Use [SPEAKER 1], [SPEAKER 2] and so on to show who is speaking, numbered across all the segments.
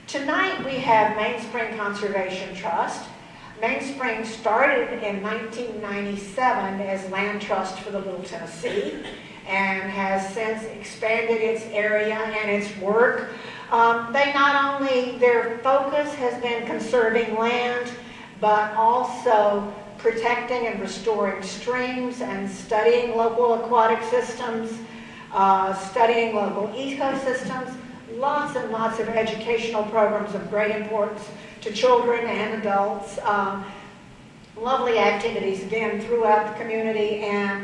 [SPEAKER 1] Tonight we have Mainspring Conservation Trust. Mainspring started in 1997 as Land Trust for the Little Tennessee and has since expanded its area and its work. Their focus has been conserving land, but also protecting and restoring streams and studying local aquatic systems, studying local ecosystems, lots and lots of educational programs of great importance to children and adults, lovely activities again throughout the community, and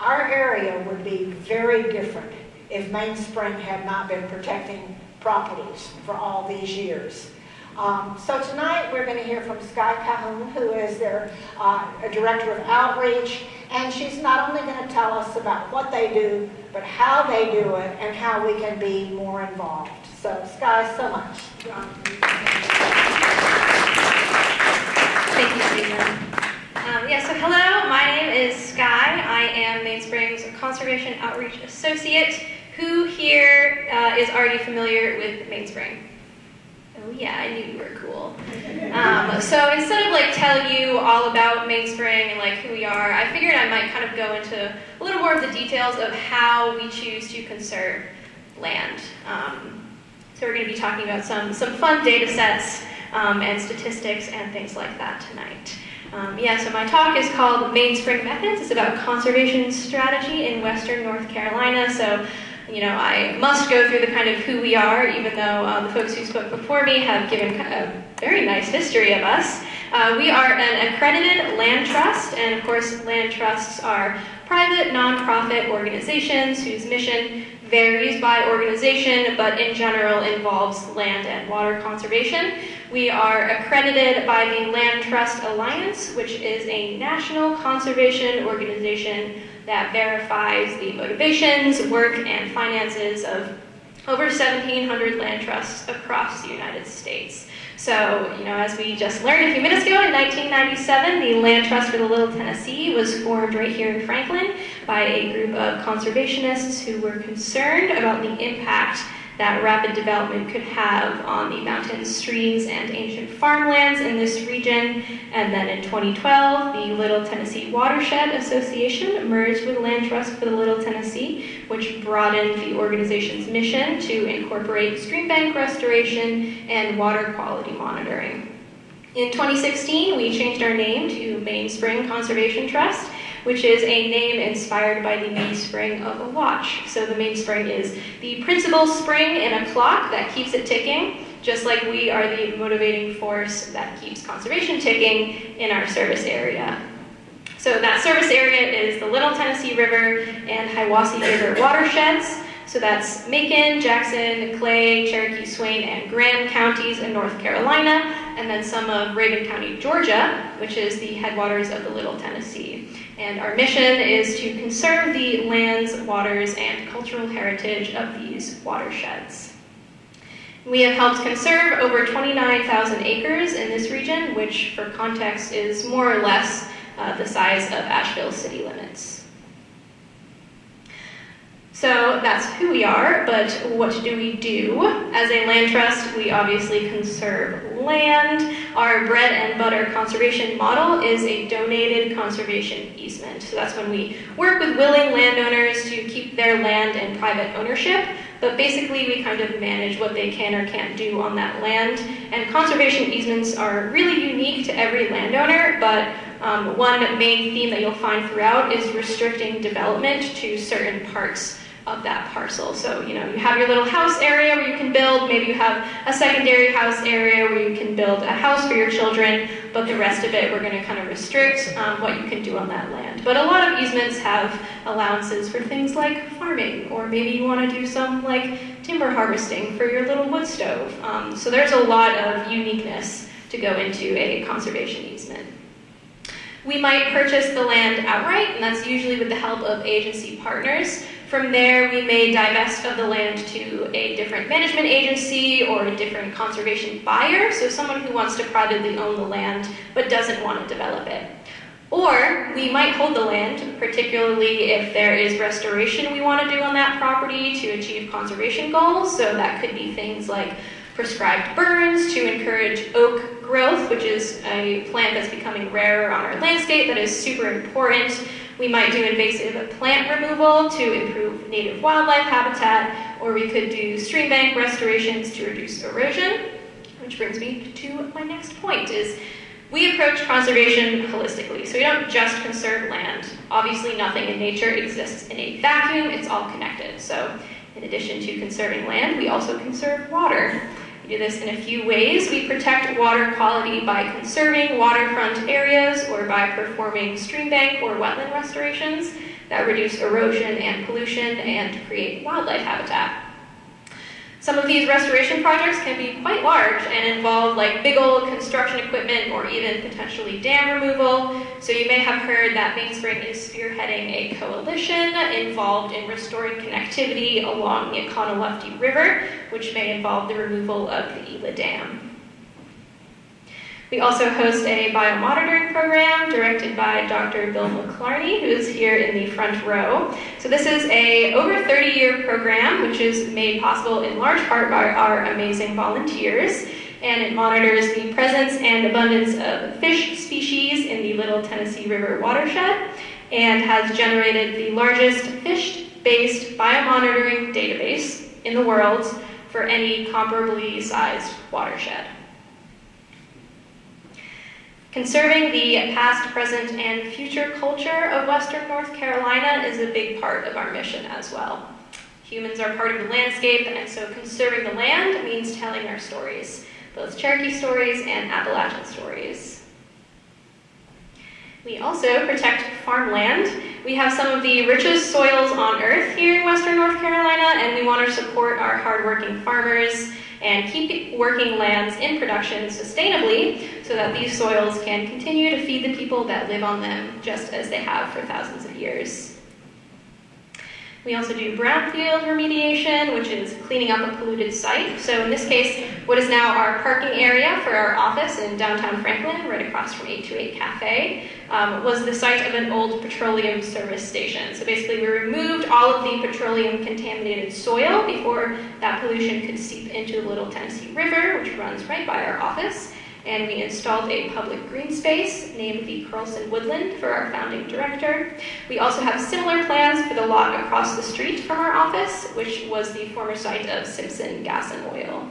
[SPEAKER 1] our area would be very different if Mainspring had not been protecting properties for all these years. So tonight we're going to hear from Skye Cahoon, who is their Director of Outreach, and she's not only going to tell us about what they do, but how they do it and how we can be more involved. So Skye, so much.
[SPEAKER 2] Thank you, Susan. So hello, my name is Skye. I am Mainspring's Conservation Outreach Associate. Who here is already familiar with Mainspring? Oh yeah, I knew you were cool. So instead of tell you all about Mainspring and who we are, I figured I might kind of go into a little more of the details of how we choose to conserve land. So we're going to be talking about some fun data sets and statistics and things like that tonight. So my talk is called Mainspring Methods. It's about conservation strategy in Western North Carolina. So I must go through the kind of who we are, even though the folks who spoke before me have given a very nice history of us. We are an accredited land trust, and of course land trusts are private, nonprofit organizations whose mission varies by organization, but in general involves land and water conservation. We are accredited by the Land Trust Alliance, which is a national conservation organization that verifies the motivations, work, and finances of over 1,700 land trusts across the United States. So, as we just learned a few minutes ago, in 1997, the Land Trust for the Little Tennessee was formed right here in Franklin by a group of conservationists who were concerned about the impact that rapid development could have on the mountains, streams, and ancient farmlands in this region. And then in 2012, the Little Tennessee Watershed Association merged with Land Trust for the Little Tennessee, which broadened the organization's mission to incorporate stream bank restoration and water quality monitoring. In 2016, we changed our name to Mainspring Conservation Trust, which is a name inspired by the mainspring of a watch. So the mainspring is the principal spring in a clock that keeps it ticking, just like we are the motivating force that keeps conservation ticking in our service area. So that service area is the Little Tennessee River and Hiwassee River watersheds. So that's Macon, Jackson, Clay, Cherokee, Swain, and Graham counties in North Carolina, and then some of Reagan County, Georgia, which is the headwaters of the Little Tennessee. And our mission is to conserve the lands, waters, and cultural heritage of these watersheds. We have helped conserve over 29,000 acres in this region, which for context is more or less the size of Asheville city limits. So that's who we are, but what do we do? As a land trust, we obviously conserve land. Our bread and butter conservation model is a donated conservation easement. So that's when we work with willing landowners to keep their land in private ownership, but basically we kind of manage what they can or can't do on that land. And conservation easements are really unique to every landowner, but one main theme that you'll find throughout is restricting development to certain parts of that parcel. So, you have your little house area where you can build, maybe you have a secondary house area where you can build a house for your children, but the rest of it we're going to kind of restrict what you can do on that land. But a lot of easements have allowances for things like farming, or maybe you want to do some timber harvesting for your little wood stove. So there's a lot of uniqueness to go into a conservation easement. We might purchase the land outright, and that's usually with the help of agency partners. From there, we may divest of the land to a different management agency or a different conservation buyer, so someone who wants to privately own the land but doesn't want to develop it. Or we might hold the land, particularly if there is restoration we want to do on that property to achieve conservation goals. So that could be things like prescribed burns to encourage oak growth, which is a plant that's becoming rarer on our landscape that is super important. We might do invasive plant removal to improve native wildlife habitat, or we could do stream bank restorations to reduce erosion, which brings me to my next point, is we approach conservation holistically. So we don't just conserve land. Obviously, nothing in nature exists in a vacuum. It's all connected. So in addition to conserving land, we also conserve water. We do this in a few ways. We protect water quality by conserving waterfront areas or by performing stream bank or wetland restorations that reduce erosion and pollution and create wildlife habitat. Some of these restoration projects can be quite large and involve like big old construction equipment or even potentially dam removal. So you may have heard that Mainspring is spearheading a coalition involved in restoring connectivity along the Econo-Lefty River, which may involve the removal of the Ela Dam. We also host a biomonitoring program directed by Dr. Bill McClarney, who is here in the front row. So this is a over 30-year program, which is made possible in large part by our amazing volunteers, and it monitors the presence and abundance of fish species in the Little Tennessee River watershed, and has generated the largest fish-based biomonitoring database in the world for any comparably sized watershed. Conserving the past, present, and future culture of Western North Carolina is a big part of our mission as well. Humans are part of the landscape, and so conserving the land means telling our stories, both Cherokee stories and Appalachian stories. We also protect farmland. We have some of the richest soils on earth here in Western North Carolina, and we want to support our hardworking farmers and keep working lands in production sustainably so that these soils can continue to feed the people that live on them just as they have for thousands of years. We also do brownfield remediation, which is cleaning up a polluted site. So in this case, what is now our parking area for our office in downtown Franklin, right across from 828 Cafe, was the site of an old petroleum service station. So basically we removed all of the petroleum contaminated soil before that pollution could seep into the Little Tennessee River, which runs right by our office. And we installed a public green space named the Carlson Woodland for our founding director. We also have similar plans for the lot across the street from our office, which was the former site of Simpson Gas and Oil.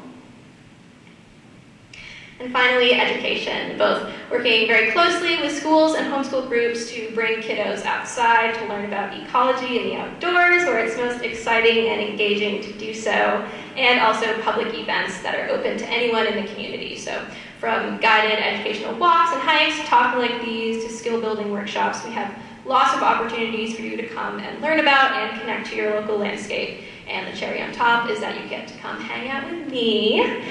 [SPEAKER 2] And finally, education, both working very closely with schools and homeschool groups to bring kiddos outside to learn about ecology and the outdoors, where it's most exciting and engaging to do so, and also public events that are open to anyone in the community. So from guided educational walks and hikes, talks like these, to skill building workshops, we have lots of opportunities for you to come and learn about and connect to your local landscape. And the cherry on top is that you get to come hang out with me.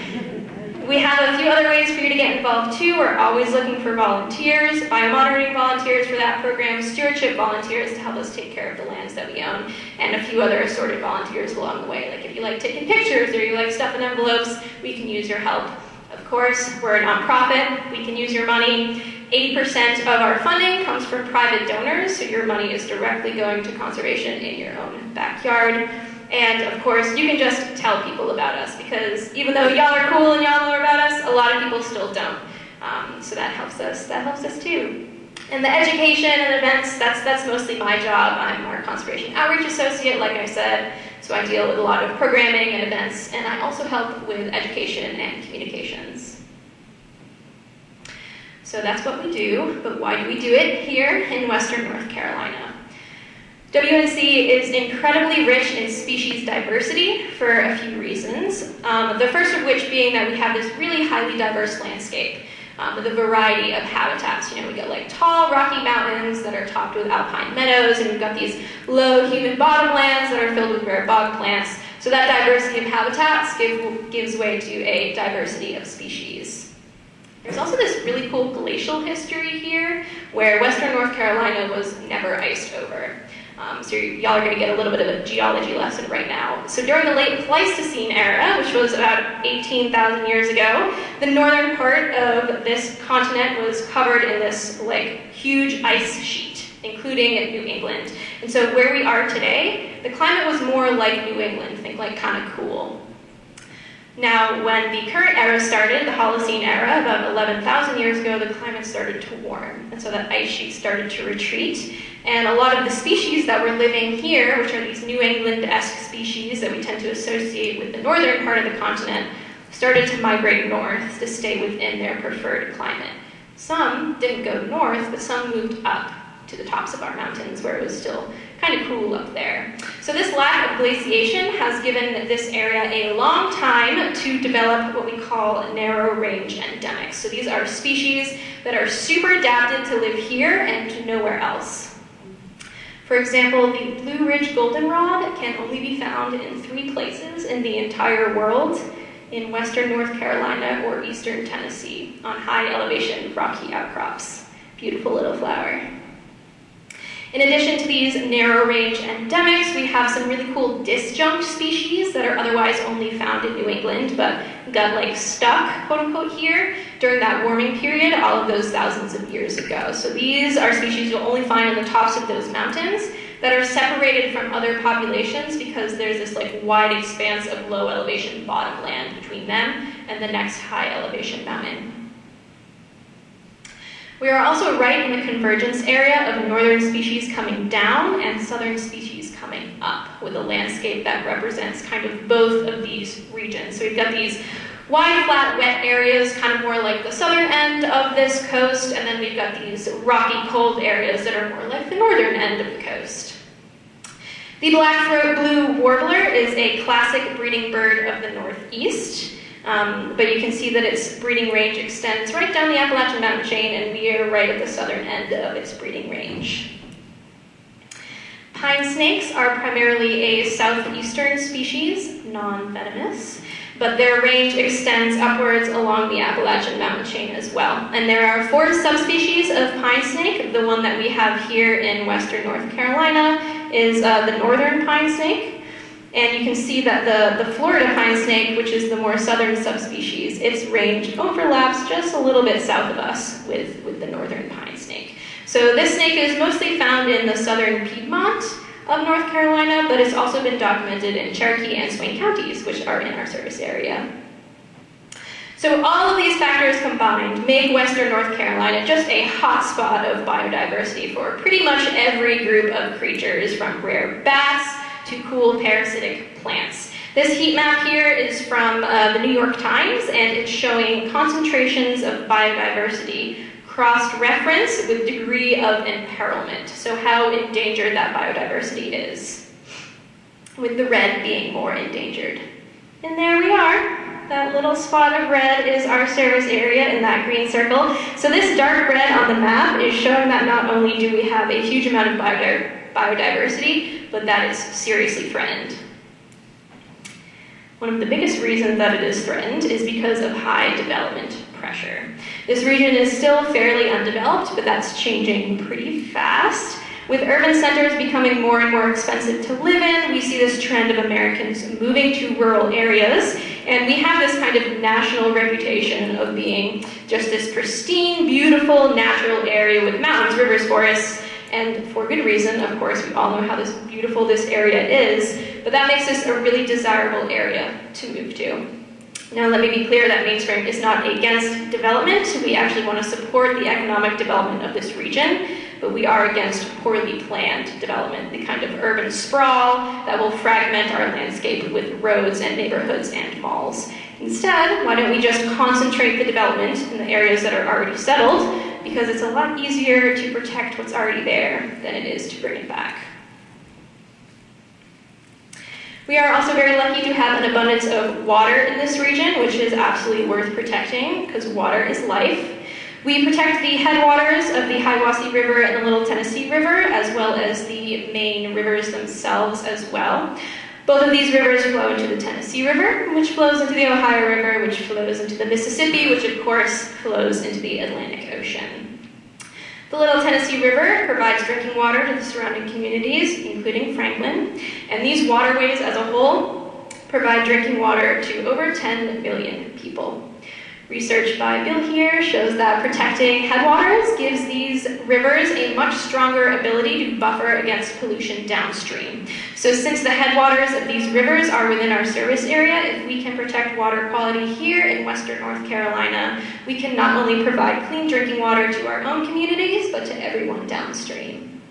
[SPEAKER 2] We have a few other ways for you to get involved too. We're always looking for volunteers, biomonitoring volunteers for that program, stewardship volunteers to help us take care of the lands that we own, and a few other assorted volunteers along the way. Like if you like taking pictures or you like stuffing envelopes, we can use your help. Of course, we're a nonprofit, we can use your money. 80% of our funding comes from private donors, so your money is directly going to conservation in your own backyard. And of course, you can just tell people about us, because even though y'all are cool and y'all know about us, a lot of people still don't. So that helps us too. And the education and events, that's mostly my job. I'm our conservation outreach associate, like I said, so I deal with a lot of programming and events, and I also help with education and communications. So that's what we do, but why do we do it here in Western North Carolina? WNC is incredibly rich in species diversity for a few reasons. The first of which being that we have this really highly diverse landscape with a variety of habitats. You know, we get like tall rocky mountains that are topped with alpine meadows, and we've got these low humid bottomlands that are filled with rare bog plants. So that diversity of habitats gives way to a diversity of species. There's also this really cool glacial history here where Western North Carolina was never iced over. So y'all are going to get a little bit of a geology lesson right now. So during the late Pleistocene era, which was about 18,000 years ago, the northern part of this continent was covered in this like huge ice sheet, including New England. And so where we are today, the climate was more like New England, think like kind of cool. Now, when the current era started, the Holocene era, about 11,000 years ago, the climate started to warm, and so that ice sheet started to retreat. And a lot of the species that were living here, which are these New England-esque species that we tend to associate with the northern part of the continent, started to migrate north to stay within their preferred climate. Some didn't go north, but some moved up to the tops of our mountains where it was still kind of cool up there. So this lack of glaciation has given this area a long time to develop what we call narrow range endemics. So these are species that are super adapted to live here and nowhere else. For example, the Blue Ridge goldenrod can only be found in 3 places in the entire world: in western North Carolina or eastern Tennessee, on high elevation rocky outcrops. Beautiful little flower. In addition to these narrow range endemics, we have some really cool disjunct species that are otherwise only found in New England, but got like stuck, quote unquote, here during that warming period all of those thousands of years ago. So these are species you'll only find on the tops of those mountains that are separated from other populations because there's this like wide expanse of low elevation bottomland between them and the next high elevation mountain. We are also right in the convergence area of northern species coming down and southern species coming up, with a landscape that represents kind of both of these regions. So we've got these wide, flat, wet areas, kind of more like the southern end of this coast, and then we've got these rocky, cold areas that are more like the northern end of the coast. The black-throat blue warbler is a classic breeding bird of the Northeast. But you can see that its breeding range extends right down the Appalachian mountain chain, and we are right at the southern end of its breeding range. Pine snakes are primarily a southeastern species, non-venomous, but their range extends upwards along the Appalachian mountain chain as well. And there are 4 subspecies of pine snake. The one that we have here in western North Carolina is the northern pine snake. And you can see that the Florida pine snake, which is the more southern subspecies, its range overlaps just a little bit south of us with the northern pine snake. So this snake is mostly found in the southern Piedmont of North Carolina, but it's also been documented in Cherokee and Swain counties, which are in our service area. So all of these factors combined make western North Carolina just a hotspot of biodiversity for pretty much every group of creatures, from rare bats to cool parasitic plants. This heat map here is from the New York Times, and it's showing concentrations of biodiversity cross-referenced with degree of imperilment, so how endangered that biodiversity is, with the red being more endangered. And there we are. That little spot of red is our service area in that green circle. So this dark red on the map is showing that not only do we have a huge amount of biodiversity, but that is seriously threatened. One of the biggest reasons that it is threatened is because of high development pressure. This region is still fairly undeveloped, but that's changing pretty fast. With urban centers becoming more and more expensive to live in, we see this trend of Americans moving to rural areas, and we have this kind of national reputation of being just this pristine, beautiful, natural area with mountains, rivers, forests, and for good reason. Of course, we all know how beautiful this area is, but that makes this a really desirable area to move to. Now, let me be clear that Mainspring is not against development. We actually want to support the economic development of this region, but we are against poorly planned development, the kind of urban sprawl that will fragment our landscape with roads and neighborhoods and malls. Instead, why don't we just concentrate the development in the areas that are already settled, because it's a lot easier to protect what's already there than it is to bring it back. We are also very lucky to have an abundance of water in this region, which is absolutely worth protecting, because water is life. We protect the headwaters of the Hiwassee River and the Little Tennessee River, as well as the main rivers themselves as well. Both of these rivers flow into the Tennessee River, which flows into the Ohio River, which flows into the Mississippi, which of course flows into the Atlantic Ocean. The Little Tennessee River provides drinking water to the surrounding communities, including Franklin, and these waterways as a whole provide drinking water to over 10 million people. Research by Bill here shows that protecting headwaters gives these rivers a much stronger ability to buffer against pollution downstream. So since the headwaters of these rivers are within our service area, if we can protect water quality here in Western North Carolina, we can not only provide clean drinking water to our own communities, but to everyone downstream.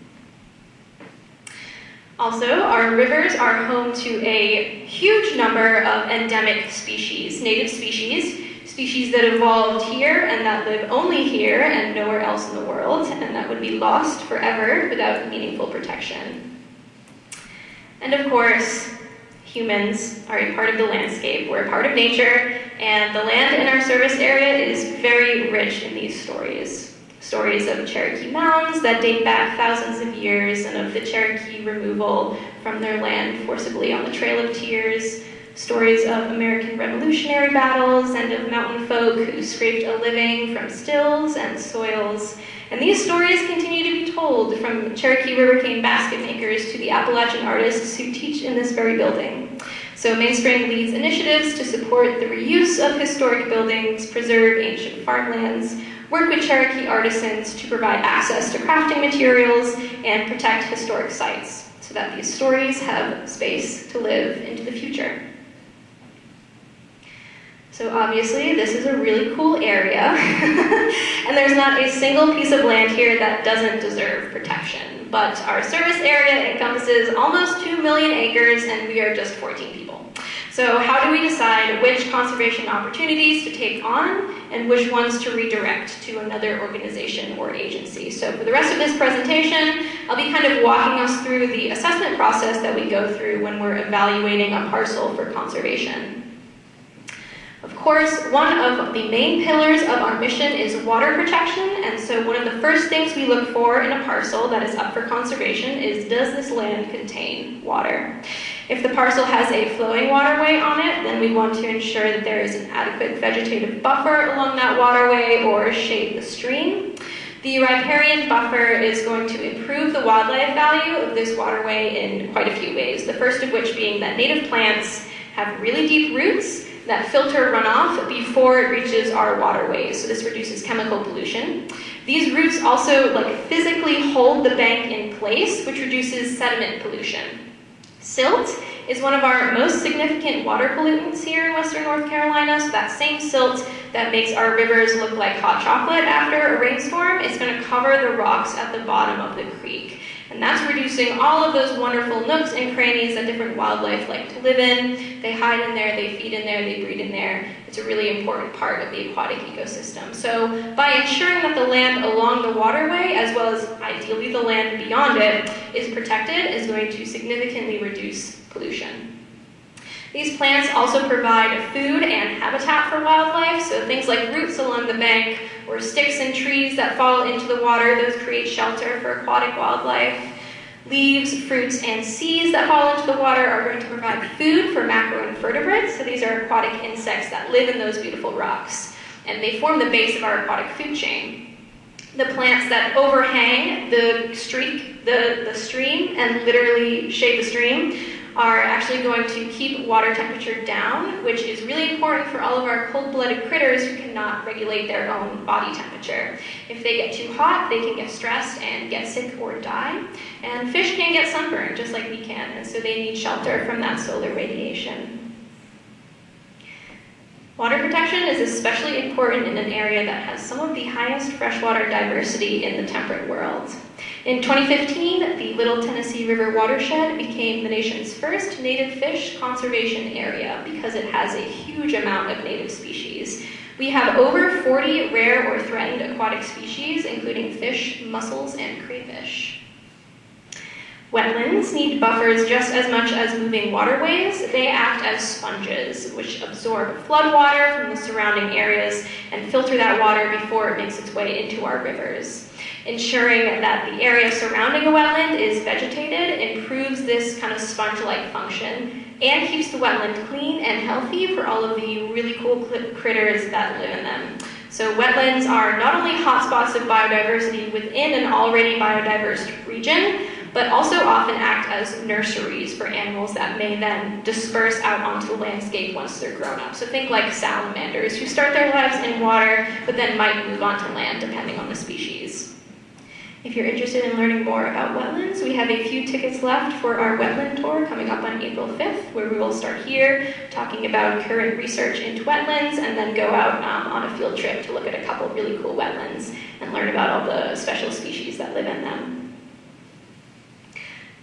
[SPEAKER 2] Also, our rivers are home to a huge number of endemic species, native species that evolved here and that live only here and nowhere else in the world, and that would be lost forever without meaningful protection. And of course, humans are a part of the landscape. We're a part of nature, and the land in our service area is very rich in these stories. Stories of Cherokee mounds that date back thousands of years, and of the Cherokee removal from their land forcibly on the Trail of Tears. Stories of American Revolutionary battles and of mountain folk who scraped a living from stills and soils. And these stories continue to be told, from Cherokee River cane basket makers to the Appalachian artists who teach in this very building. So Mainspring leads initiatives to support the reuse of historic buildings, preserve ancient farmlands, work with Cherokee artisans to provide access to crafting materials, and protect historic sites so that these stories have space to live into the future. So obviously, this is a really cool area, and there's not a single piece of land here that doesn't deserve protection. But our service area encompasses almost 2 million acres, and we are just 14 people. So how do we decide which conservation opportunities to take on and which ones to redirect to another organization or agency? So for the rest of this presentation, I'll be kind of walking us through the assessment process that we go through when we're evaluating a parcel for conservation. Of course, one of the main pillars of our mission is water protection, and so one of the first things we look for in a parcel that is up for conservation is, does this land contain water? If the parcel has a flowing waterway on it, then we want to ensure that there is an adequate vegetative buffer along that waterway or shade the stream. The riparian buffer is going to improve the wildlife value of this waterway in quite a few ways, the first of which being that native plants have really deep roots that filter runoff before it reaches our waterways, so this reduces chemical pollution. These roots also physically hold the bank in place, which reduces sediment pollution. Silt is one of our most significant water pollutants here in Western North Carolina, so that same silt that makes our rivers look like hot chocolate after a rainstorm is going to cover the rocks at the bottom of the creek. And that's reducing all of those wonderful nooks and crannies that different wildlife like to live in. They hide in there, they feed in there, they breed in there. It's a really important part of the aquatic ecosystem. So by ensuring that the land along the waterway, as well as ideally the land beyond it, is protected, is going to significantly reduce pollution. These plants also provide food and habitat for wildlife, so things like roots along the bank or sticks and trees that fall into the water, those create shelter for aquatic wildlife. Leaves, fruits, and seeds that fall into the water are going to provide food for macroinvertebrates, so these are aquatic insects that live in those beautiful rocks, and they form the base of our aquatic food chain. The plants that overhang the stream and literally shade the stream are actually going to keep water temperature down, which is really important for all of our cold-blooded critters who cannot regulate their own body temperature. If they get too hot, they can get stressed and get sick or die. And fish can get sunburned, just like we can, and so they need shelter from that solar radiation. Water protection is especially important in an area that has some of the highest freshwater diversity in the temperate world. In 2015, the Little Tennessee River watershed became the nation's first native fish conservation area because it has a huge amount of native species. We have over 40 rare or threatened aquatic species, including fish, mussels, and crayfish. Wetlands need buffers just as much as moving waterways. They act as sponges, which absorb floodwater from the surrounding areas and filter that water before it makes its way into our rivers. Ensuring that the area surrounding a wetland is vegetated improves this kind of sponge-like function and keeps the wetland clean and healthy for all of the really cool critters that live in them. So wetlands are not only hotspots of biodiversity within an already biodiverse region, but also often act as nurseries for animals that may then disperse out onto the landscape once they're grown up. So think like salamanders, who start their lives in water, but then might move onto land depending on the species. If you're interested in learning more about wetlands, we have a few tickets left for our wetland tour coming up on April 5th, where we will start here talking about current research into wetlands and then go out on a field trip to look at a couple really cool wetlands and learn about all the special species that live in them.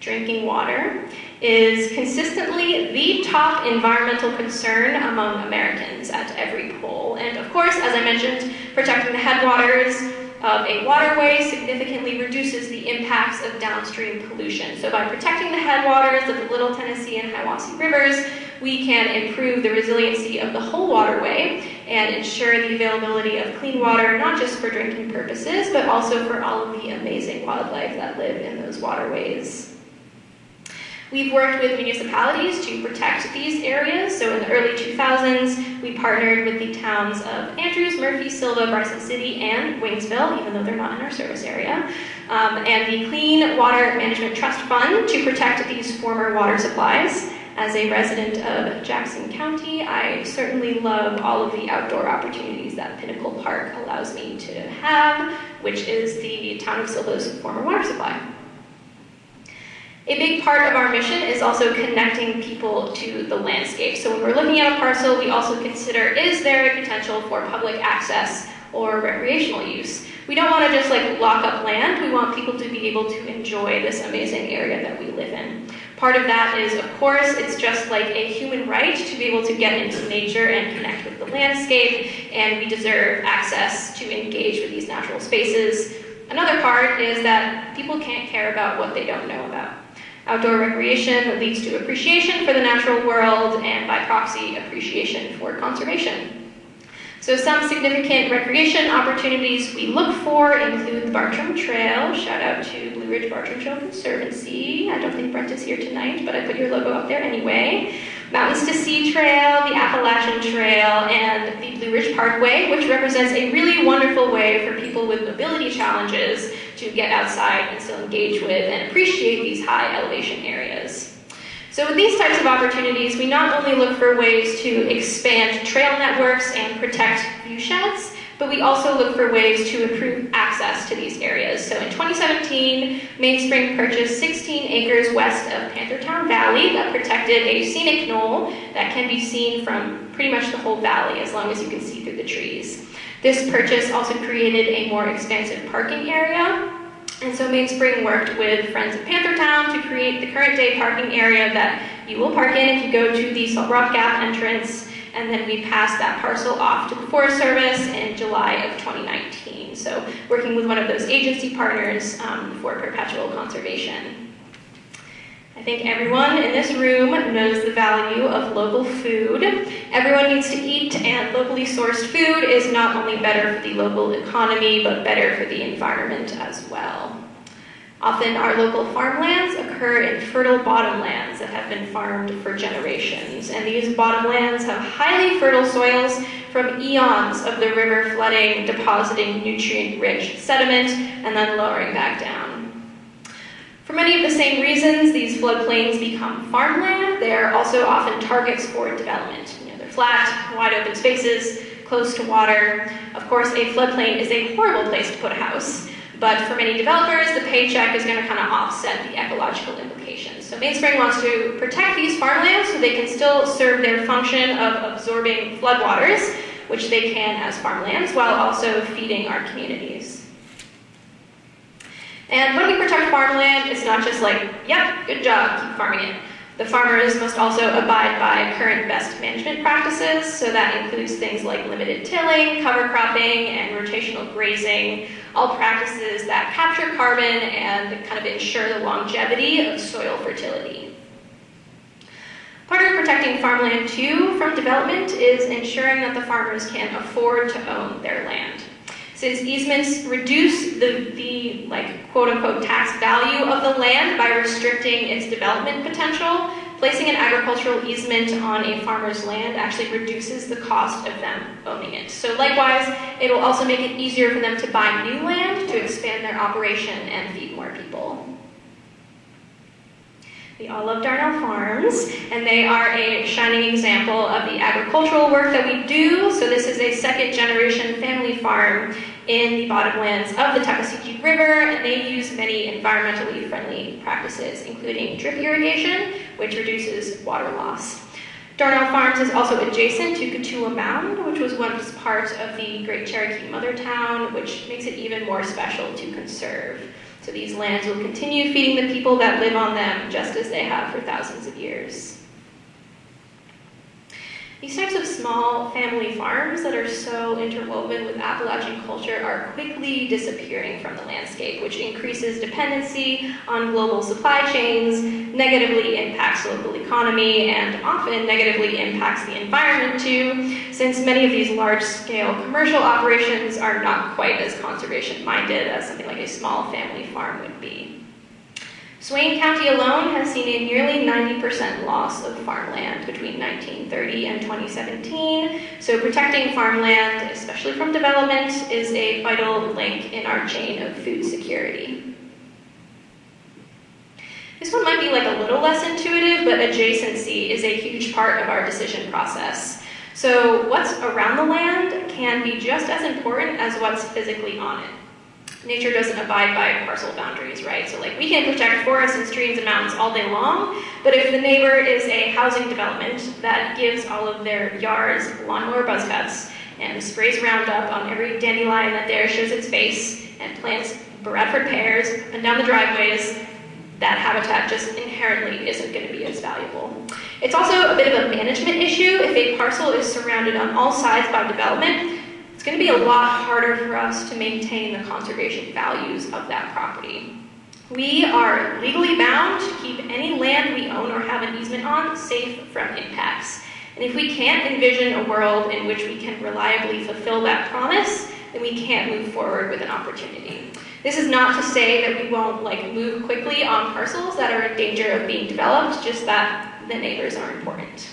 [SPEAKER 2] Drinking water is consistently the top environmental concern among Americans at every poll. And of course, as I mentioned, protecting the headwaters of a waterway significantly reduces the impacts of downstream pollution. So by protecting the headwaters of the Little Tennessee and Hiwassee rivers, we can improve the resiliency of the whole waterway and ensure the availability of clean water, not just for drinking purposes, but also for all of the amazing wildlife that live in those waterways. We've worked with municipalities to protect these areas. So in the early 2000s, we partnered with the towns of Andrews, Murphy, Silva, Bryson City, and Waynesville, even though they're not in our service area, and the Clean Water Management Trust Fund to protect these former water supplies. As a resident of Jackson County, I certainly love all of the outdoor opportunities that Pinnacle Park allows me to have, which is the town of Silva's former water supply. A big part of our mission is also connecting people to the landscape. So when we're looking at a parcel, we also consider, is there a potential for public access or recreational use? We don't want to just lock up land. We want people to be able to enjoy this amazing area that we live in. Part of that is, of course, it's just like a human right to be able to get into nature and connect with the landscape, and we deserve access to engage with these natural spaces. Another part is that people can't care about what they don't know about. Outdoor recreation leads to appreciation for the natural world and, by proxy, appreciation for conservation. So some significant recreation opportunities we look for include the Bartram Trail. Shout out to Blue Ridge Bartram Trail Conservancy. I don't think Brent is here tonight, but I put your logo up there anyway. Mountains to Sea Trail, the Appalachian Trail, and the Blue Ridge Parkway, which represents a really wonderful way for people with mobility challenges to get outside and still engage with and appreciate these high elevation areas. So with these types of opportunities, we not only look for ways to expand trail networks and protect viewsheds, but we also look for ways to improve access to these areas. So in 2017, Mainspring purchased 16 acres west of Panthertown Valley that protected a scenic knoll that can be seen from pretty much the whole valley as long as you can see through the trees. This purchase also created a more expansive parking area. And so Mainspring worked with Friends of Panthertown to create the current day parking area that you will park in if you go to the Salt Rock Gap entrance. And then we passed that parcel off to the Forest Service in July of 2019. So working with one of those agency partners for perpetual conservation. I think everyone in this room knows the value of local food. Everyone needs to eat, and locally sourced food is not only better for the local economy, but better for the environment as well. Often our local farmlands occur in fertile bottomlands that have been farmed for generations. And these bottomlands have highly fertile soils from eons of the river flooding, depositing nutrient-rich sediment, and then lowering back down. For many of the same reasons, these floodplains become farmland. They are also often targets for development. They're flat, wide open spaces, close to water. Of course, a floodplain is a horrible place to put a house. But for many developers, the paycheck is going to kind of offset the ecological implications. So Mainspring wants to protect these farmlands so they can still serve their function of absorbing floodwaters, which they can as farmlands, while also feeding our communities. And when we protect farmland, it's not just yep, good job, keep farming it. The farmers must also abide by current best management practices, so that includes things like limited tilling, cover cropping, and rotational grazing, all practices that capture carbon and kind of ensure the longevity of soil fertility. Part of protecting farmland, too, from development is ensuring that the farmers can afford to own their land. Since easements reduce the quote-unquote tax value of the land by restricting its development potential, placing an agricultural easement on a farmer's land actually reduces the cost of them owning it. So likewise, it will also make it easier for them to buy new land to expand their operation and feed more people. We all love Darnell Farms, and they are a shining example of the agricultural work that we do. So this is a second-generation family farm in the bottomlands of the Tuckasegee River, and they use many environmentally friendly practices, including drip irrigation, which reduces water loss. Darnell Farms is also adjacent to Cotulla Mound, which was once part of the Great Cherokee Mother Town, which makes it even more special to conserve. So these lands will continue feeding the people that live on them, just as they have for thousands of years. These types of small family farms that are so interwoven with Appalachian culture are quickly disappearing from the landscape, which increases dependency on global supply chains, negatively impacts local economy, and often negatively impacts the environment too, since many of these large-scale commercial operations are not quite as conservation-minded as something like a small family farm would be. Swain County alone has seen a nearly 90% loss of farmland between 1930 and 2017, so protecting farmland, especially from development, is a vital link in our chain of food security. This one might be like a little less intuitive, but adjacency is a huge part of our decision process. So what's around the land can be just as important as what's physically on it. Nature doesn't abide by parcel boundaries, right? So like we can protect forests and streams and mountains all day long, but if the neighbor is a housing development that gives all of their yards lawnmower buzz cuts and sprays Roundup on every dandelion that there shows its face and plants Bradford pears up and down the driveways, that habitat just inherently isn't going to be as valuable. It's also a bit of a management issue. If a parcel is surrounded on all sides by development, it's going to be a lot harder for us to maintain the conservation values of that property. We are legally bound to keep any land we own or have an easement on safe from impacts. And if we can't envision a world in which we can reliably fulfill that promise, then we can't move forward with an opportunity. This is not to say that we won't move quickly on parcels that are in danger of being developed, just that the neighbors are important.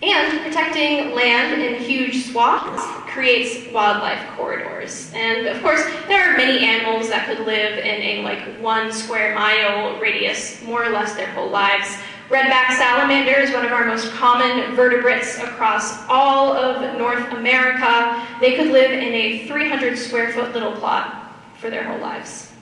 [SPEAKER 2] And protecting land in huge swaths creates wildlife corridors. And of course, there are many animals that could live in a 1 square mile radius, more or less their whole lives. Redback salamander is one of our most common vertebrates across all of North America. They could live in a 300 square foot little plot for their whole lives.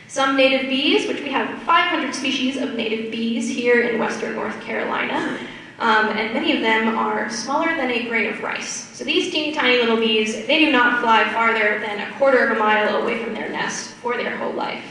[SPEAKER 2] Some native bees, which we have 500 species of native bees here in western North Carolina, and many of them are smaller than a grain of rice. So these teeny tiny little bees, they do not fly farther than a quarter of a mile away from their nest for their whole life.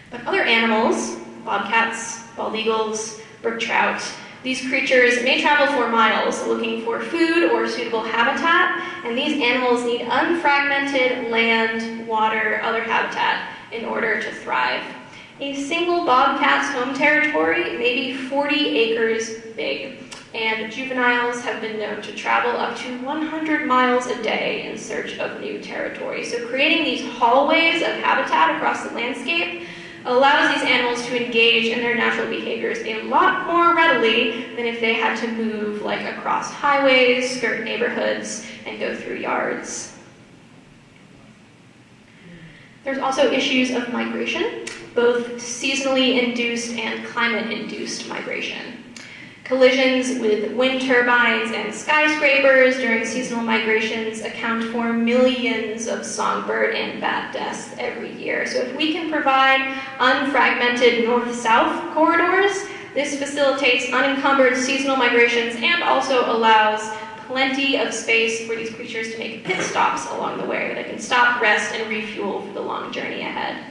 [SPEAKER 2] But other animals, bobcats, bald eagles, brook trout, these creatures may travel for miles looking for food or suitable habitat, and these animals need unfragmented land, water, other habitat in order to thrive. A single bobcat's home territory may be 40 acres big, and juveniles have been known to travel up to 100 miles a day in search of new territory. So creating these hallways of habitat across the landscape allows these animals to engage in their natural behaviors a lot more readily than if they had to move across highways, skirt neighborhoods, and go through yards. There's also issues of migration, both seasonally induced and climate-induced migration. Collisions with wind turbines and skyscrapers during seasonal migrations account for millions of songbird and bat deaths every year. So if we can provide unfragmented north-south corridors, this facilitates unencumbered seasonal migrations and also allows plenty of space for these creatures to make pit stops along the way, where they can stop, rest, and refuel for the long journey ahead.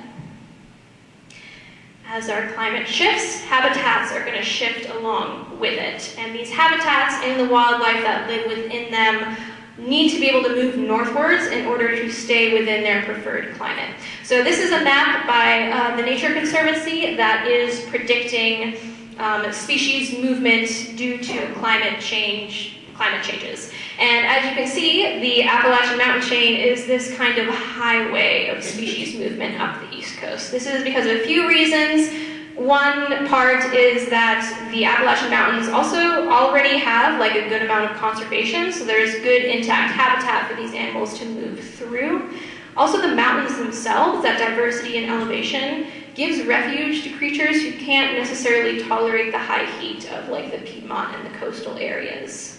[SPEAKER 2] As our climate shifts, habitats are going to shift along with it. And these habitats and the wildlife that live within them need to be able to move northwards in order to stay within their preferred climate. So this is a map by the Nature Conservancy that is predicting species movement due to climate changes. And as you can see, the Appalachian mountain chain is this kind of highway of species movement up the East Coast. This is because of a few reasons. One part is that the Appalachian Mountains also already have a good amount of conservation, so there's good intact habitat for these animals to move through. Also, the mountains themselves, that diversity in elevation, gives refuge to creatures who can't necessarily tolerate the high heat of like the Piedmont and the coastal areas.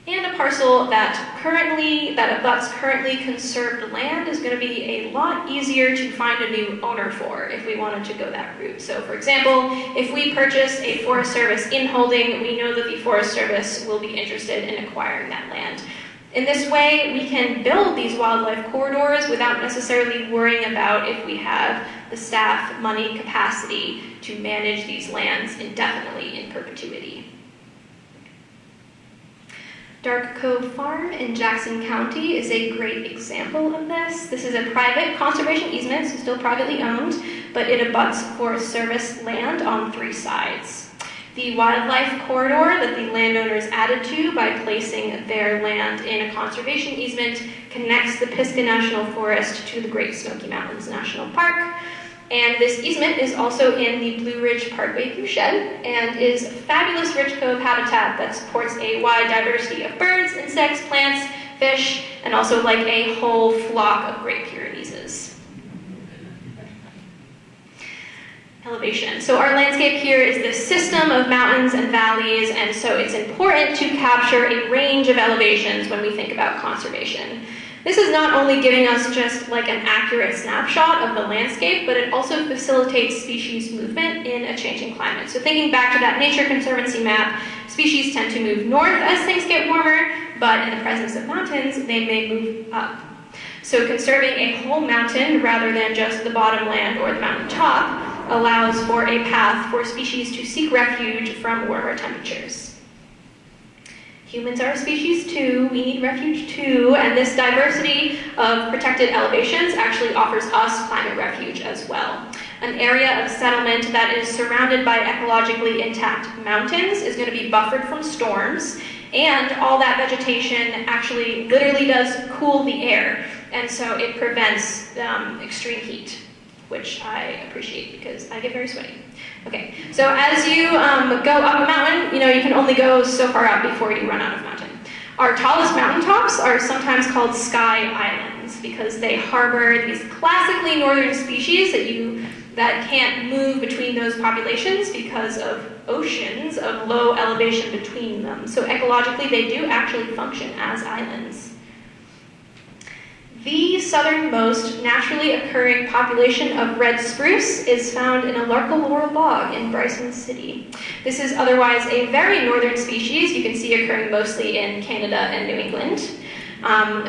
[SPEAKER 2] And a parcel that abuts currently conserved land is going to be a lot easier to find a new owner for if we wanted to go that route. So for example, if we purchase a Forest Service in-holding, we know that the Forest Service will be interested in acquiring that land. In this way, we can build these wildlife corridors without necessarily worrying about if we have the staff, money, capacity to manage these lands indefinitely in perpetuity. Dark Cove Farm in Jackson County is a great example of this. This is a private conservation easement, so still privately owned, but it abuts Forest Service land on 3 sides. The wildlife corridor that the landowners added to by placing their land in a conservation easement connects the Pisgah National Forest to the Great Smoky Mountains National Park. And this easement is also in the Blue Ridge Parkway viewshed and is fabulous rich cove habitat that supports a wide diversity of birds, insects, plants, fish, and also like a whole flock of Great Pyrenees. Elevation. So our landscape here is this system of mountains and valleys, and so it's important to capture a range of elevations when we think about conservation. This is not only giving us just like an accurate snapshot of the landscape, but it also facilitates species movement in a changing climate. So thinking back to that Nature Conservancy map, species tend to move north as things get warmer, but in the presence of mountains, they may move up. So conserving a whole mountain rather than just the bottomland or the mountaintop allows for a path for species to seek refuge from warmer temperatures. Humans are a species too, we need refuge too, and this diversity of protected elevations actually offers us climate refuge as well. An area of settlement that is surrounded by ecologically intact mountains is going to be buffered from storms, and all that vegetation actually literally does cool the air, and so it prevents extreme heat, which I appreciate because I get very sweaty. Okay, so as you go up a mountain, you can only go so far up before you run out of mountain. Our tallest mountaintops are sometimes called Skye Islands because they harbor these classically northern species that can't move between those populations because of oceans of low elevation between them. So ecologically, they do actually function as islands. The southernmost naturally occurring population of red spruce is found in a laurel bog in Bryson City. This is otherwise a very northern species you can see occurring mostly in Canada and New England,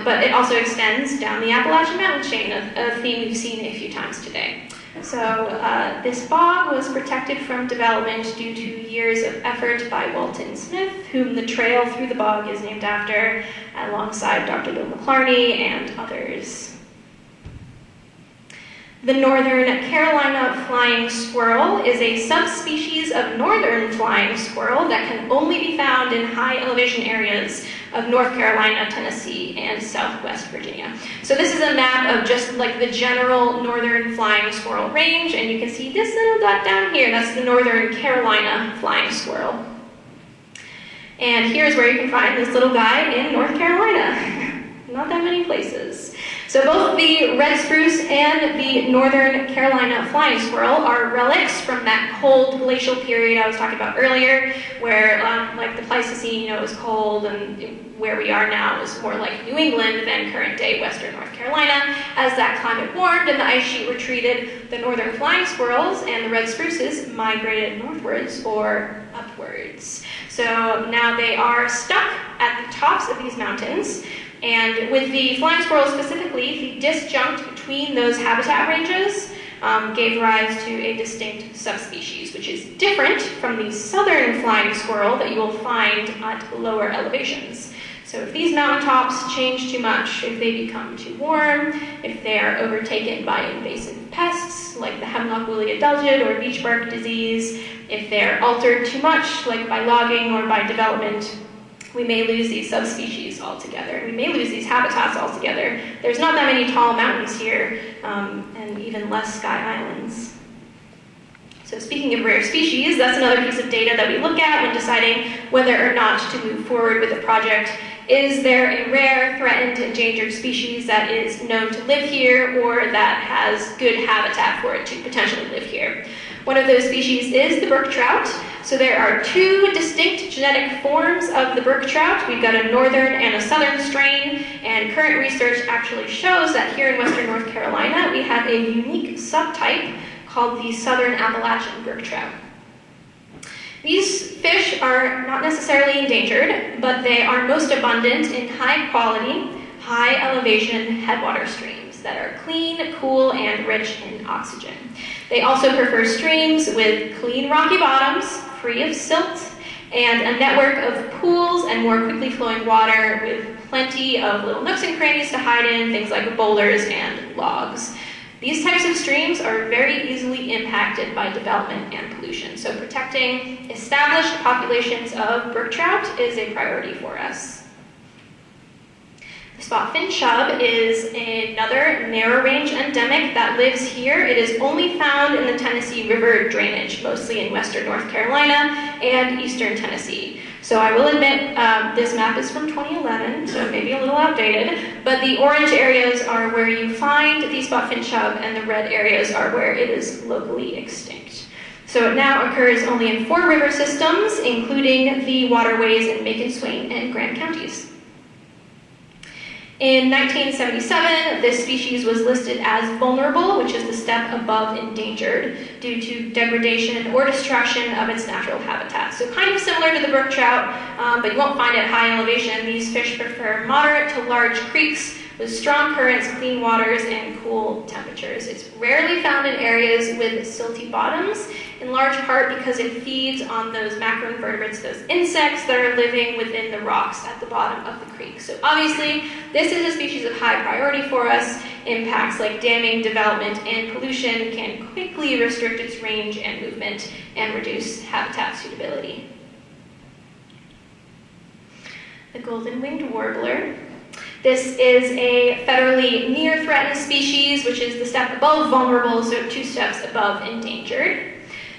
[SPEAKER 2] but it also extends down the Appalachian Mountain chain, a theme we've seen a few times today. So this bog was protected from development due to years of effort by Walton Smith, whom the trail through the bog is named after, alongside Dr. Bill McClarney and others. The northern Carolina flying squirrel is a subspecies of northern flying squirrel that can only be found in high elevation areas of North Carolina, Tennessee, and Southwest Virginia. So this is a map of just like the general northern flying squirrel range, and you can see this little dot down here, that's the northern Carolina flying squirrel. And here's where you can find this little guy in North Carolina. Not that many places. So both the red spruce and the northern Carolina flying squirrel are relics from that cold glacial period I was talking about earlier, where like the Pleistocene, was cold, and where we are now is more like New England than current day Western North Carolina. As that climate warmed and the ice sheet retreated, the northern flying squirrels and the red spruces migrated northwards or upwards. So now they are stuck at the tops of these mountains. And with the flying squirrel specifically, the disjunct between those habitat ranges gave rise to a distinct subspecies, which is different from the southern flying squirrel that you will find at lower elevations. So if these mountaintops change too much, if they become too warm, if they are overtaken by invasive pests like the hemlock woolly adelgid or beech bark disease, if they're altered too much, like by logging or by development, we may lose these subspecies altogether. We may lose these habitats altogether. There's not that many tall mountains here, and even less Skye Islands. So speaking of rare species, that's another piece of data that we look at when deciding whether or not to move forward with a project is there a rare, threatened, endangered species that is known to live here or that has good habitat for it to potentially live here? One of those species is the brook trout. So there are two distinct genetic forms of the brook trout. We've got a northern and a southern strain, and current research actually shows that here in western North Carolina, we have a unique subtype called the southern Appalachian brook trout. These fish are not necessarily endangered, but they are most abundant in high quality, high elevation headwater streams that are clean, cool, and rich in oxygen. They also prefer streams with clean rocky bottoms, free of silt, and a network of pools and more quickly flowing water with plenty of little nooks and crannies to hide in, things like boulders and logs. These types of streams are very easily impacted by development and pollution, so protecting established populations of brook trout is a priority for us. The spot-fin chub is another narrow-range endemic that lives here. It is only found in the Tennessee River drainage, mostly in western North Carolina and eastern Tennessee. So I will admit this map is from 2011, so maybe a little outdated, but the orange areas are where you find the spot-fin chub, and the red areas are where it is locally extinct. So it now occurs only in 4 river systems, including the waterways in Macon, Swain, and Grant counties. In 1977, this species was listed as vulnerable, which is the step above endangered, due to degradation or destruction of its natural habitat. So kind of similar to the brook trout, but you won't find it at high elevation. These fish prefer moderate to large creeks with strong currents, clean waters, and cool temperatures. It's rarely found in areas with silty bottoms, in large part because it feeds on those macroinvertebrates, those insects that are living within the rocks at the bottom of the creek. So obviously, this is a species of high priority for us. Impacts like damming, development, and pollution can quickly restrict its range and movement and reduce habitat suitability. The golden-winged warbler. This is a federally near-threatened species, which is the step above vulnerable, so 2 steps above endangered.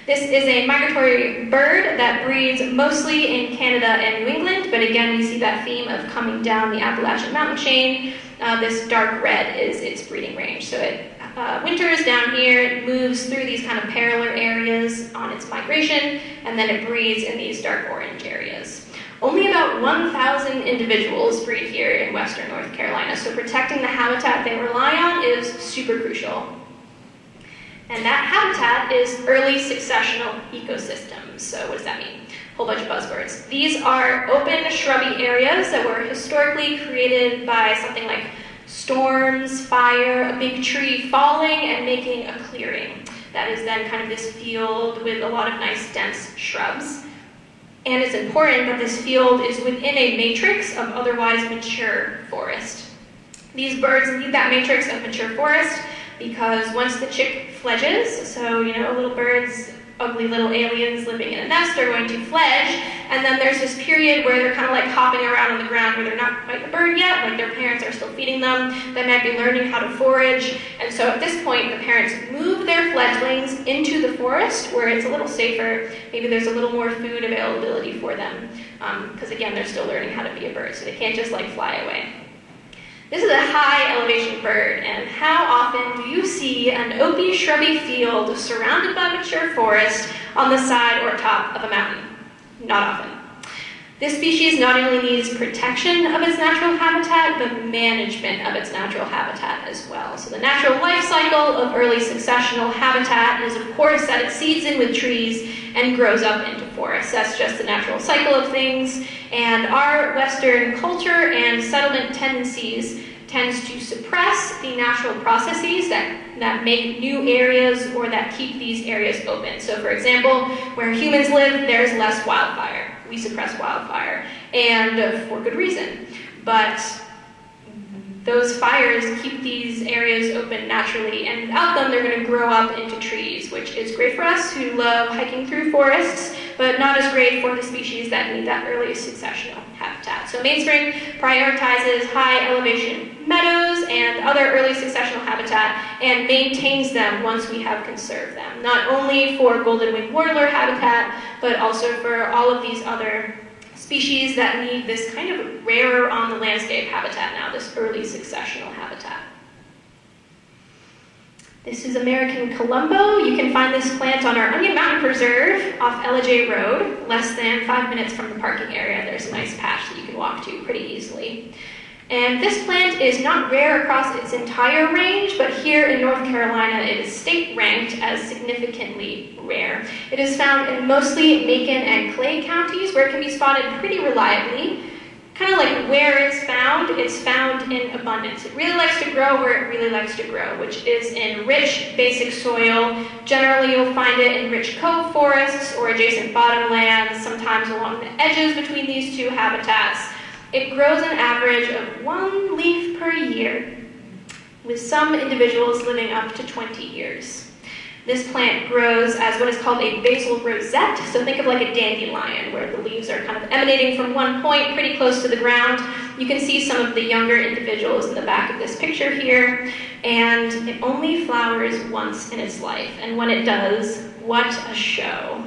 [SPEAKER 2] This is a migratory bird that breeds mostly in Canada and New England, but again, we see that theme of coming down the Appalachian mountain chain. This dark red is its breeding range. So it winters down here, it moves through these kind of parallel areas on its migration, and then it breeds in these dark orange areas. Only about 1,000 individuals breed here in western North Carolina, so protecting the habitat they rely on is super crucial. And that habitat is early successional ecosystems. So what does that mean? A whole bunch of buzzwords. These are open shrubby areas that were historically created by something like storms, fire, a big tree falling and making a clearing. That is then kind of this field with a lot of nice dense shrubs. And it's important that this field is within a matrix of otherwise mature forest. These birds need that matrix of mature forest because once the chick fledges, so little birds, ugly little aliens living in a nest are going to fledge, and then there's this period where they're kind of like hopping around on the ground where they're not quite a bird yet, like their parents are still feeding them, they might be learning how to forage, and so at this point the parents move their fledglings into the forest where it's a little safer, maybe there's a little more food availability for them, because again they're still learning how to be a bird, so they can't just like fly away. This is a high elevation bird, and how often do you see an oaky, shrubby field surrounded by mature forest on the side or top of a mountain? Not often. This species not only needs protection of its natural habitat, but management of its natural habitat as well. So the natural life cycle of early successional habitat is, of course, that it seeds in with trees and grows up into forests. That's just the natural cycle of things. And our Western culture and settlement tendencies tends to suppress the natural processes that make new areas or that keep these areas open. So for example, where humans live, there's less wildfire. We suppress wildfire, and for good reason. But those fires keep these areas open naturally, and without them, they're going to grow up into trees, which is great for us who love hiking through forests, but not as great for the species that need that early successional habitat. So Mainspring prioritizes high elevation meadows and other early successional habitat and maintains them once we have conserved them, not only for golden-winged warbler habitat, but also for all of these other species that need this kind of rarer on the landscape habitat now, this early successional habitat. This is American Columbo. You can find this plant on our Onion Mountain Preserve off LJ Road, less than 5 minutes from the parking area. There's a nice patch that you can walk to pretty easily. And this plant is not rare across its entire range, but here in North Carolina it is state ranked as significantly rare. It is found in mostly Macon and Clay counties where it can be spotted pretty reliably. Kind of like where it's found in abundance. It really likes to grow where it really likes to grow, which is in rich, basic soil. Generally, you'll find it in rich cove forests or adjacent bottomlands, sometimes along the edges between these two habitats. It grows an average of 1 leaf per year, with some individuals living up to 20 years. This plant grows as what is called a basal rosette, so think of like a dandelion, where the leaves are kind of emanating from one point pretty close to the ground. You can see some of the younger individuals in the back of this picture here, and it only flowers once in its life, and when it does, what a show.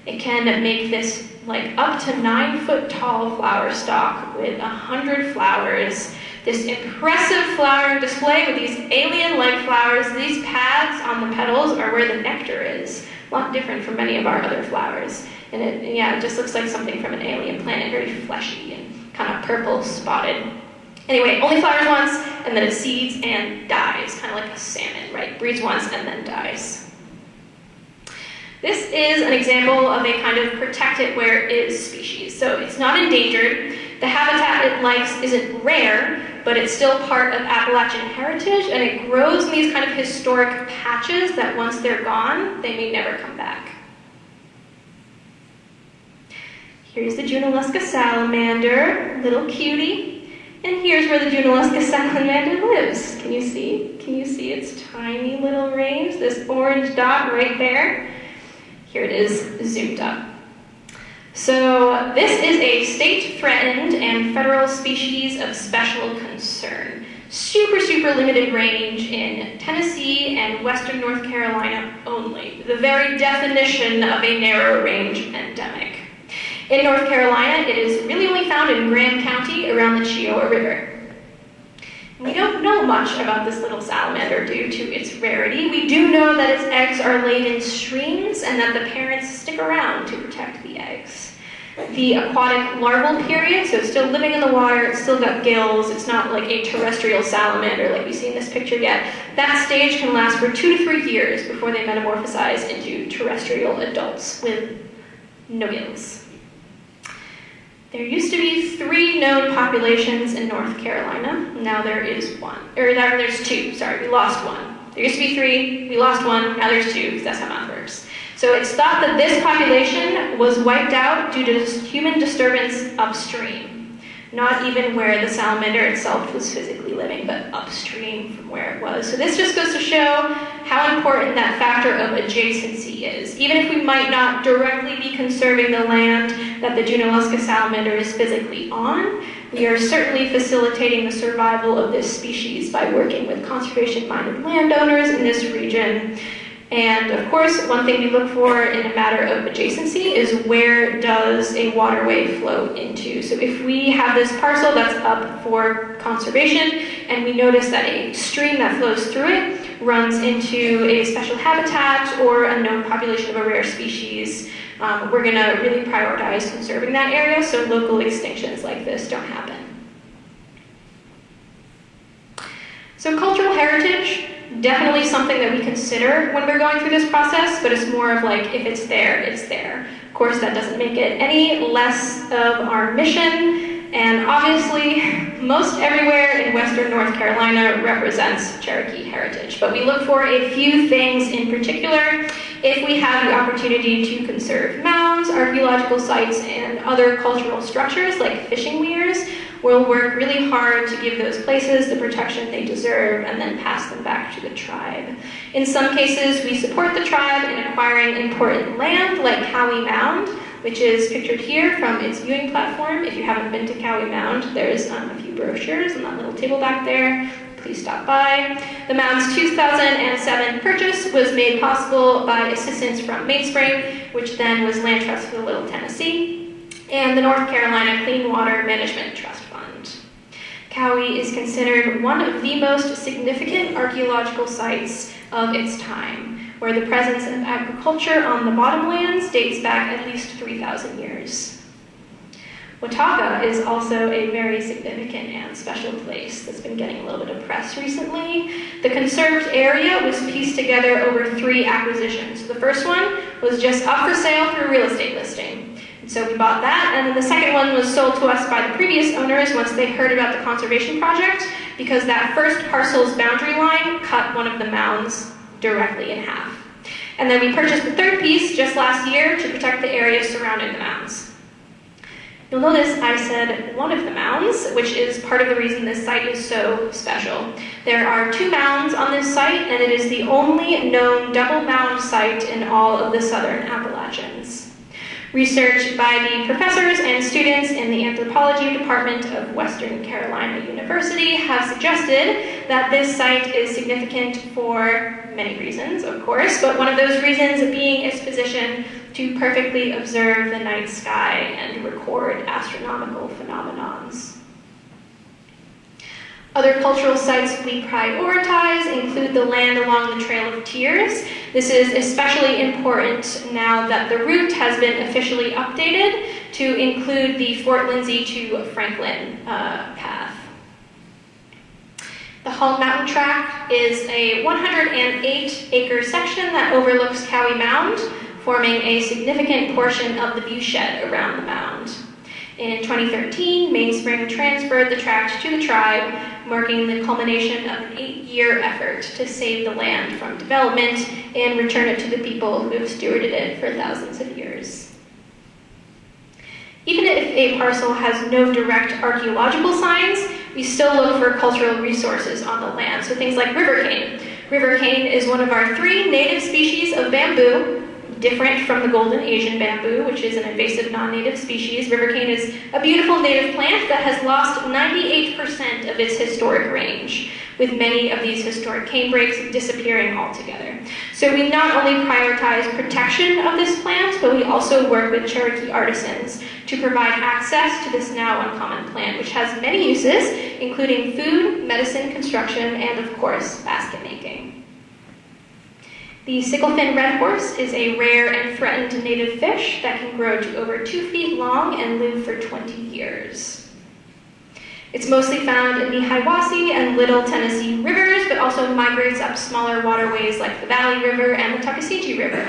[SPEAKER 2] It can make this like up to 9 foot tall flower stalk with 100 flowers. This impressive flowering display with these alien-like flowers. These pads on the petals are where the nectar is. A lot different from many of our other flowers. And it just looks like something from an alien planet, very fleshy and kind of purple spotted. Anyway, only flowers once, and then it seeds and dies, kind of like a salmon, right? Breeds once and then dies. This is an example of a kind of protected where it is species. So it's not endangered. The habitat it likes isn't rare, but it's still part of Appalachian heritage, and it grows in these kind of historic patches that once they're gone, they may never come back. Here's the Junaluska salamander, little cutie, and here's where the Junaluska salamander lives. Can you see? Can you see its tiny little range? This orange dot right there. Here it is, zoomed up. So this is a state-threatened and federal species of special concern. Super, super limited range in Tennessee and western North Carolina only. The very definition of a narrow range endemic. In North Carolina, it is really only found in Graham County around the Cheoah River. We don't know much about this little salamander due to its rarity. We do know that its eggs are laid in streams and that the parents stick around to protect the eggs. The aquatic larval period, so it's still living in the water, it's still got gills, it's not like a terrestrial salamander like we see in this picture yet. That stage can last for 2 to 3 years before they metamorphosize into terrestrial adults with no gills. There used to be 3 known populations in North Carolina. Now there is 1. Or there's 2, sorry, we lost 1. There used to be 3, we lost 1, now there's 2, because that's how math works. So it's thought that this population was wiped out due to human disturbance upstream. Not even where the salamander itself was physically living, but upstream from where it was. So this just goes to show how important that factor of adjacency is. Even if we might not directly be conserving the land that the Junaluska salamander is physically on, we are certainly facilitating the survival of this species by working with conservation-minded landowners in this region. And of course, one thing we look for in a matter of adjacency is where does a waterway flow into. So if we have this parcel that's up for conservation and we notice that a stream that flows through it runs into a special habitat or a known population of a rare species, we're going to really prioritize conserving that area so local extinctions like this don't happen. So cultural heritage, definitely something that we consider when we're going through this process, but it's more of like, if it's there, it's there. Of course, that doesn't make it any less of our mission, and obviously, most everywhere in western North Carolina represents Cherokee heritage, but we look for a few things in particular. If we have the opportunity to conserve mounds, archaeological sites, and other cultural structures like fishing weirs, we'll work really hard to give those places the protection they deserve and then pass them back to the tribe. In some cases, we support the tribe in acquiring important land like Cowie Mound, which is pictured here from its viewing platform. If you haven't been to Cowie Mound, there's a few brochures on that little table back there. Please stop by. The mound's 2007 purchase was made possible by assistance from Mainspring, which then was Land Trust for the Little Tennessee. and the North Carolina Clean Water Management Trust Fund. Cowie is considered one of the most significant archaeological sites of its time, where the presence of agriculture on the bottomlands dates back at least 3,000 years. Watauga is also a very significant and special place that's been getting a little bit of press recently. The conserved area was pieced together over 3 acquisitions. The first one was just up for sale through a real estate listing. And so we bought that, and then the second one was sold to us by the previous owners once they heard about the conservation project, because that first parcel's boundary line cut one of the mounds directly in half. And then we purchased the third piece just last year to protect the area surrounding the mounds. You'll notice I said one of the mounds, which is part of the reason this site is so special. There are 2 mounds on this site, and it is the only known double mound site in all of the southern Appalachians. Research by the professors and students in the anthropology department of Western Carolina University have suggested that this site is significant for many reasons, of course, but one of those reasons being its position to perfectly observe the night sky and record astronomical phenomenons. Other cultural sites we prioritize include the land along the Trail of Tears. This is especially important now that the route has been officially updated to include the Fort Lindsay to Franklin path. The Hall Mountain Tract is a 108-acre section that overlooks Cowie Mound, forming a significant portion of the viewshed around the mound. In 2013, Mainspring transferred the tract to the tribe, marking the culmination of an 8-year effort to save the land from development and return it to the people who have stewarded it for thousands of years. Even if a parcel has no direct archaeological signs, we still look for cultural resources on the land, so things like river cane. River cane is one of our 3 native species of bamboo, different from the golden Asian bamboo, which is an invasive non-native species. River cane is a beautiful native plant that has lost 98% of its historic range, with many of these historic cane breaks disappearing altogether. So we not only prioritize protection of this plant, but we also work with Cherokee artisans to provide access to this now uncommon plant, which has many uses, including food, medicine, construction, and of course, basket making. The sicklefin red horse is a rare and threatened native fish that can grow to over 2 feet long and live for 20 years. It's mostly found in the Hiwassee and Little Tennessee rivers, but also migrates up smaller waterways like the Valley River and the Tuckasegee River.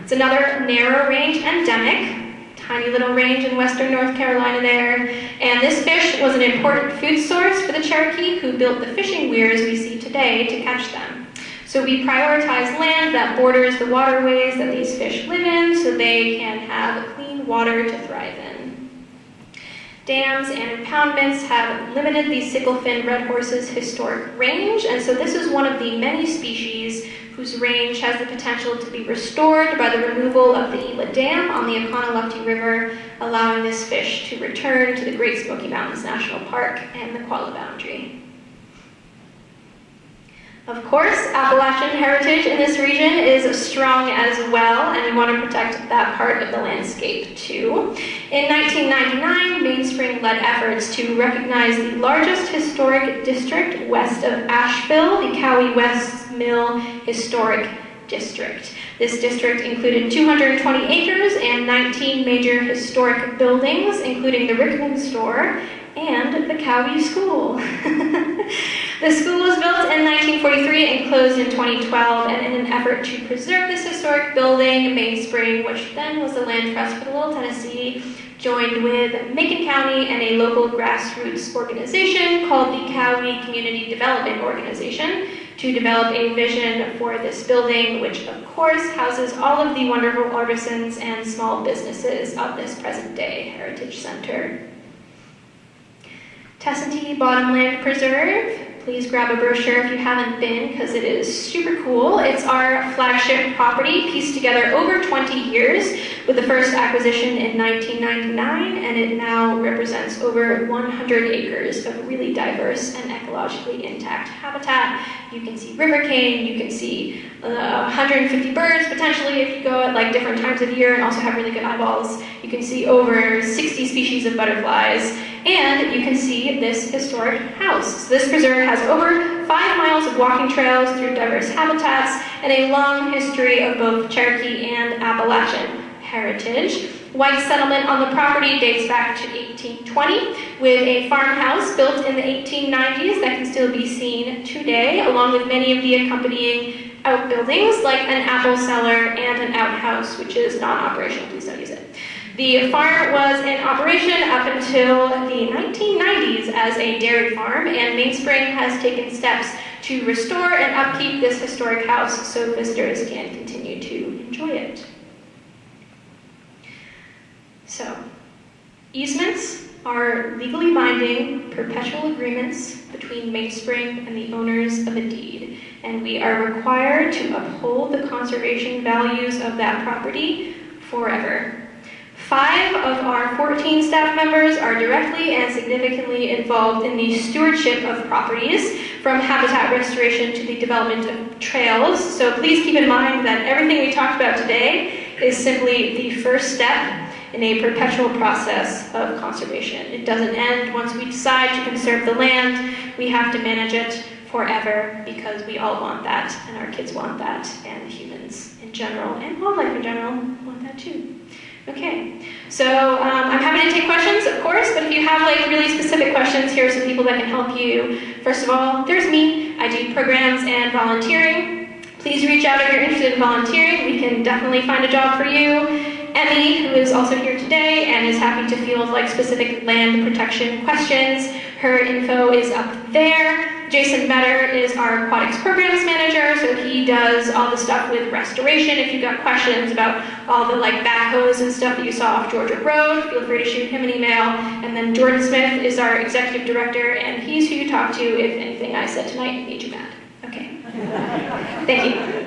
[SPEAKER 2] It's another narrow range endemic, tiny little range in western North Carolina there, and this fish was an important food source for the Cherokee who built the fishing weirs we see today to catch them. So we prioritize land that borders the waterways that these fish live in so they can have clean water to thrive in. Dams and impoundments have limited the sicklefin red horse's historic range, and so this is one of the many species whose range has the potential to be restored by the removal of the Gila Dam on the Oconaluftee River, allowing this fish to return to the Great Smoky Mountains National Park and the Qualla Boundary. Of course, Appalachian heritage in this region is strong as well, and we want to protect that part of the landscape too. In 1999, Mainspring led efforts to recognize the largest historic district west of Asheville, the Cowie West Mill Historic District. This district included 220 acres and 19 major historic buildings, including the Rickman Store and the Cowie School. The school was built in 1943 and closed in 2012, and in an effort to preserve this historic building, Mainspring, which then was the land trust for the Little Tennessee, joined with Macon County and a local grassroots organization called the Cowie Community Development Organization to develop a vision for this building, which of course houses all of the wonderful artisans and small businesses of this present-day heritage center. Tessentee Bottomland Preserve. Please grab a brochure if you haven't been, because it is super cool. It's our flagship property, pieced together over 20 years, with the first acquisition in 1999, and it now represents over 100 acres of really diverse and ecologically intact habitat. You can see river cane, you can see 150 birds potentially if you go at like different times of year and also have really good eyeballs. You can see over 60 species of butterflies, and you can see this historic house. So this preserve has over 5 miles of walking trails through diverse habitats and a long history of both Cherokee and Appalachian heritage. White settlement on the property dates back to 1820 with a farmhouse built in the 1890s that can still be seen today, along with many of the accompanying outbuildings like an apple cellar and an outhouse, which is non-operational. Please don't use it. The farm was in operation up until the 1990s as a dairy farm, and Mainspring has taken steps to restore and upkeep this historic house so visitors can continue to enjoy it. So, easements are legally binding perpetual agreements between Mainspring and the owners of a deed, and we are required to uphold the conservation values of that property forever. 5 of our 14 staff members are directly and significantly involved in the stewardship of properties, from habitat restoration to the development of trails. So please keep in mind that everything we talked about today is simply the first step in a perpetual process of conservation. It doesn't end once we decide to conserve the land. We have to manage it forever because we all want that, and our kids want that, and humans in general, and wildlife in general want that too. Okay, so I'm happy to take questions, of course, but if you have like really specific questions, here are some people that can help you. First of all, there's me. I do programs and volunteering. Please reach out if you're interested in volunteering. We can definitely find a job for you. Emmy, who is also here today and is happy to field like specific land protection questions. Her info is up there. Jason Better is our aquatics programs manager, so he does all the stuff with restoration. If you've got questions about all the like backhoes and stuff that you saw off Georgia Road, feel free to shoot him an email. And then Jordan Smith is our executive director, and he's who you talk to if anything I said tonight made you mad. Okay. Thank you.